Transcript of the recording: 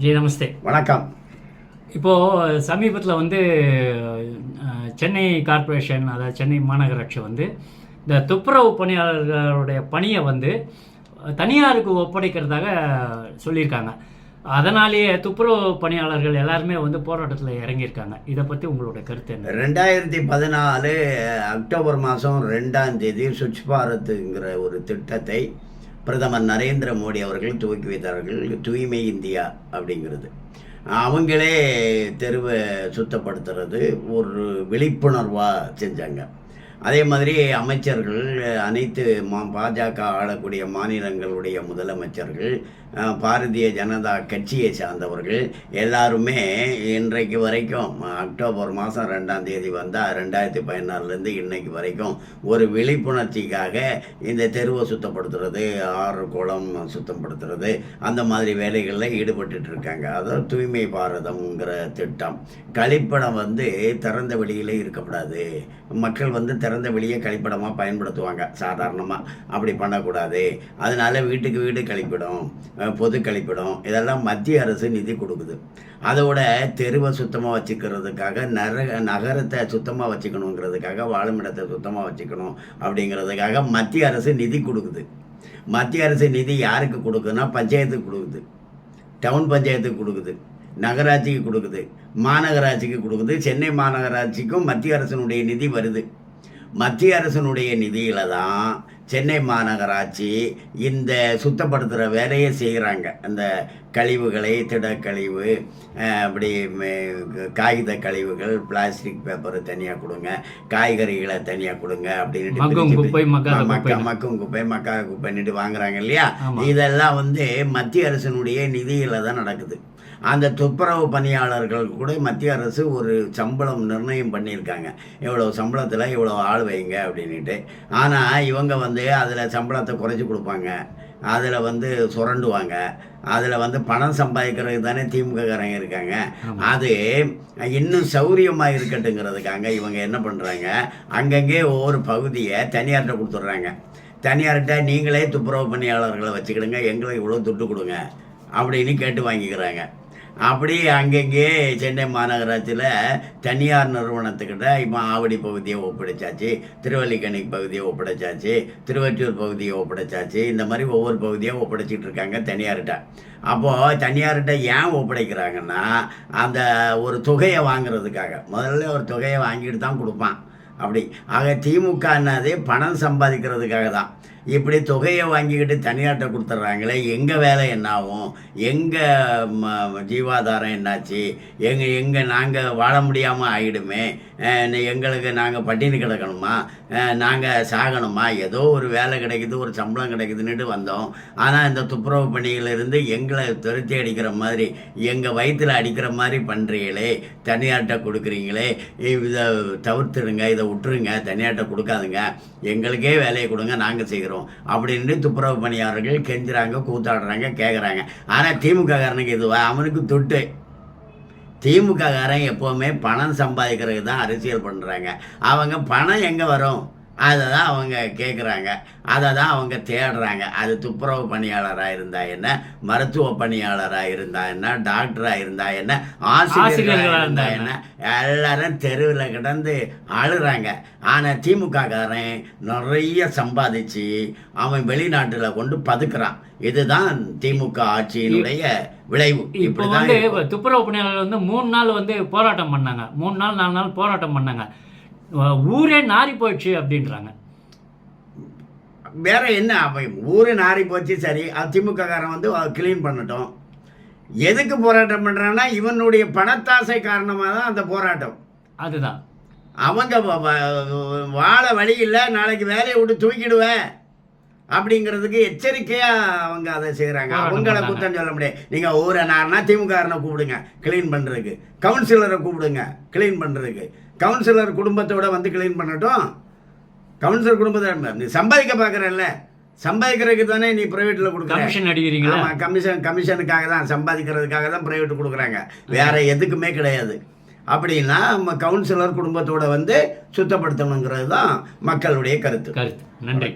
G நமஸ்தே. வணக்கம். இப்போது சமீபத்தில் சென்னை கார்ப்பரேஷன், அதாவது சென்னை மாநகராட்சி இந்த துப்புரவு பணியாளர்களுடைய பணியை தனியாருக்கு ஒப்படைக்கிறதாக சொல்லியிருக்காங்க. அதனாலேயே துப்புரவு பணியாளர்கள் எல்லாருமே போராட்டத்தில் இறங்கியிருக்காங்க. இதை பற்றி உங்களுடைய கருத்து என்ன? 2014 அக்டோபர் மாதம் 2ஆம் தேதி சுவிட்ச் பாரத்துங்கிற ஒரு திட்டத்தை பிரதமர் நரேந்திர மோடி அவர்கள் துவக்கி வைத்தார்கள். தூய்மை இந்தியா அப்படிங்கிறது அவங்களே தெருவை சுத்தப்படுத்துறது ஒரு விழிப்புணர்வாக செஞ்சாங்க. அதே மாதிரி அமைச்சர்கள், அனைத்து பாஜக ஆளக்கூடிய மாநிலங்களுடைய முதலமைச்சர்கள், பாரதிய ஜனதா கட்சியை சார்ந்தவர்கள் எல்லாருமே இன்றைக்கு வரைக்கும் அக்டோபர் மாதம் 2ஆம் தேதி வந்தால் 2014 இன்னைக்கு வரைக்கும் ஒரு விழிப்புணர்ச்சிக்காக இந்த தெருவை சுத்தப்படுத்துறது, ஆறு குளம் சுத்தப்படுத்துறது, அந்த மாதிரி வேலைகளில் ஈடுபட்டு இருக்காங்க. அதாவது தூய்மை பாரதம்ங்கிற திட்டம். கழிப்படம் திறந்த வெளியிலே இருக்கக்கூடாது. மக்கள் திறந்த வெளியே கழிப்படமாக பயன்படுத்துவாங்க சாதாரணமாக. அப்படி பண்ணக்கூடாது. அதனால வீட்டுக்கு வீடு கழிப்பிடம், பொது கழிப்பிடம் இதெல்லாம் மத்திய அரசு நிதி கொடுக்குது. அதோட தெருவை சுத்தமாக வச்சுக்கிறதுக்காக, நகரத்தை சுத்தமாக வச்சுக்கணுங்கிறதுக்காக, வாழுமிடத்தை சுத்தமாக வச்சுக்கணும் அப்படிங்கிறதுக்காக மத்திய அரசு நிதி கொடுக்குது. மத்திய அரசு நிதி யாருக்கு கொடுக்குதுன்னா பஞ்சாயத்துக்கு கொடுக்குது, டவுன் பஞ்சாயத்துக்கு கொடுக்குது, நகராட்சிக்கு கொடுக்குது, மாநகராட்சிக்கு கொடுக்குது. சென்னை மாநகராட்சிக்கும் மத்திய அரசினுடைய நிதி வருது. மத்திய அரசினுடைய நிதியில் தான் சென்னை மாநகராட்சி இந்த சுத்தப்படுத்துகிற வேலையை செய்கிறாங்க. அந்த கழிவுகளை, திடக்கழிவு, அப்படி காகித கழிவுகள், பிளாஸ்டிக் பேப்பர் தனியாக கொடுங்க, காய்கறிகளை தனியாக கொடுங்க அப்படின்னு மக்கும் குப்பை, மக்காத குப்பைன்னுட்டு வாங்குறாங்க இல்லையா? இதெல்லாம் மத்திய அரசினுடைய நிதியில் தான் நடக்குது. அந்த துப்புரவு பணியாளர்கள் கூட மத்திய அரசு ஒரு சம்பளம் நிர்ணயம் பண்ணியிருக்காங்க. இவ்வளோ சம்பளத்தில் இவ்வளோ ஆள் வைங்க அப்படின்ட்டு. ஆனால் இவங்க அதில் சம்பளத்தை குறைச்சி கொடுப்பாங்க, அதில் சுரண்டுவாங்க, அதில் பணம் சம்பாதிக்கிறதுக்கு தானே திமுககாரங்க இருக்காங்க. அது இன்னும் சௌரியமாக இருக்கட்டுங்கிறதுக்காக இவங்க என்ன பண்ணுறாங்க, அங்கங்கே ஒவ்வொரு பகுதியை தனியார்கிட்ட கொடுத்துட்றாங்க. தனியார்கிட்ட நீங்களே துப்புரவு பணியாளர்களை வச்சுக்கிடுங்க, எங்களுக்கு இவ்வளோ துட்டு கொடுங்க அப்படின்னு கேட்டு வாங்கிக்கிறாங்க. அப்படி அங்கங்கே சென்னை மாநகராட்சியில் தனியார் நிறுவனத்துக்கிட்ட இப்போ ஆவடி பகுதியை ஒப்படைச்சாச்சு, திருவல்லிக்கணி பகுதியை ஒப்படைச்சாச்சு, திருவற்றூர் பகுதியை ஒப்படைச்சாச்சு. இந்த மாதிரி ஒவ்வொரு பகுதியாக ஒப்படைச்சிட்டு இருக்காங்க தனியார்கிட்ட. அப்போது தனியார்கிட்ட ஏன் ஒப்படைக்கிறாங்கன்னா, அந்த ஒரு தொகையை வாங்குறதுக்காக. முதல்ல ஒரு தொகையை வாங்கிட்டு தான் கொடுப்பான். அப்படி ஆக திமுக என்னது பணம் சம்பாதிக்கிறதுக்காக தான் இப்படி தொகையை வாங்கிக்கிட்டு தனியார்கிட்ட கொடுத்துட்றாங்களே. எங்கள் வேலை என்னாகும், எங்கள் ஜீவாதாரம் என்னாச்சு, நாங்கள் வாழ முடியாமல் ஆகிடுமே, எங்களுக்கு நாங்கள் பட்டினி கிடக்கணுமா, நாங்கள் சாகணுமா, ஏதோ ஒரு வேலை கிடைக்குது, ஒரு சம்பளம் கிடைக்குதுன்னுட்டு வந்தோம். ஆனால் இந்த துப்புரவு பணியிலிருந்து எங்களை துரத்தி அடிக்கிற மாதிரி, எங்கள் வயிற்றில் அடிக்கிற மாதிரி பண்ணுறீங்களே, தனியார்கிட்ட கொடுக்குறீங்களே, இதை தவிர்த்துடுங்க, இதை விட்டுருங்க, தனியார்கிட்ட கொடுக்காதுங்க, எங்களுக்கே வேலையை கொடுங்க, நாங்கள் செய்கிறோம் அப்படின்னு துப்புரவு பணியாளர்கள் கெஞ்சுறாங்க, கூத்தாடுறாங்க, கேட்குறாங்க. ஆனால் திமுககாரனுக்கு இதுவா? அவனுக்கு தொட்டு. திமுககாரன் எப்போவுமே பணம் சம்பாதிக்கிறதுக்கு தான் அரசியல் பண்ணுறாங்க. அவங்க பணம் எங்கே வரும் அதை தான் அவங்க கேட்குறாங்க, அதை தான் அவங்க தேடுறாங்க. அது துப்புரவு பணியாளராக இருந்தால் என்ன, மருத்துவ பணியாளராக இருந்தால் என்ன, டாக்டராக இருந்தால் என்ன, ஆசிரியர்களாக இருந்தால் என்ன, எல்லாரும் தெருவில் கிடந்து அழுறாங்க. ஆனால் திமுககாரன் நிறைய சம்பாதிச்சு அவன் வெளிநாட்டில் கொண்டு பதுக்குறான். இதுதான் திமுக ஆட்சியினுடைய விளைவு. இப்போ துப்புரவு பணியாளர்கள் 3 நாள் போராட்டம் பண்ணாங்க, 3 நாள் 4 நாள் போராட்டம் பண்ணாங்க. ஊரே நாரி போயிடுச்சு அப்படின்றாங்க. வேற என்ன? ஊரே நாரி போச்சு, சரி, திமுககாரன் கிளீன் பண்ணட்டும். எதுக்கு போராட்டம் பண்ணுறான்னா, இவனுடைய பணத்தாசை காரணமாக தான் அந்த போராட்டம். அதுதான் அவங்க வாழ வழி இல்லை, நாளைக்கு வேலையை விட்டு தூக்கிடுவேன் அப்படிங்கிறதுக்கு எச்சரிக்கையாக அவங்க அதை செய்கிறாங்க. அவங்கள குத்தம் சொல்ல முடியாது. நீங்கள் ஊரை நார்னா திமுககாரனை கூப்பிடுங்க கிளீன் பண்ணுறதுக்கு, கவுன்சிலரை கூப்பிடுங்க கிளீன் பண்ணுறதுக்கு. கவுன்சிலர் குடும்பத்தோட கிளீன் பண்ணட்டும். கவுன்சிலர் குடும்பத்தை நீ சம்பாதிக்க பார்க்குறல்ல, சம்பாதிக்கிறதுக்கு தானே நீ ப்ரைவேட்டில் கொடுக்குற. கமிஷன் அடிக்கிறீங்களா? ஆமாம், கமிஷனுக்காக தான், சம்பாதிக்கிறதுக்காக தான் ப்ரைவேட் கொடுக்குறாங்க, வேற எதுக்குமே கிடையாது. அப்படின்னா நம்ம கவுன்சிலர் குடும்பத்தோட சுத்தப்படுத்தணுங்கிறது தான் மக்களுடைய கருத்து. நன்றி.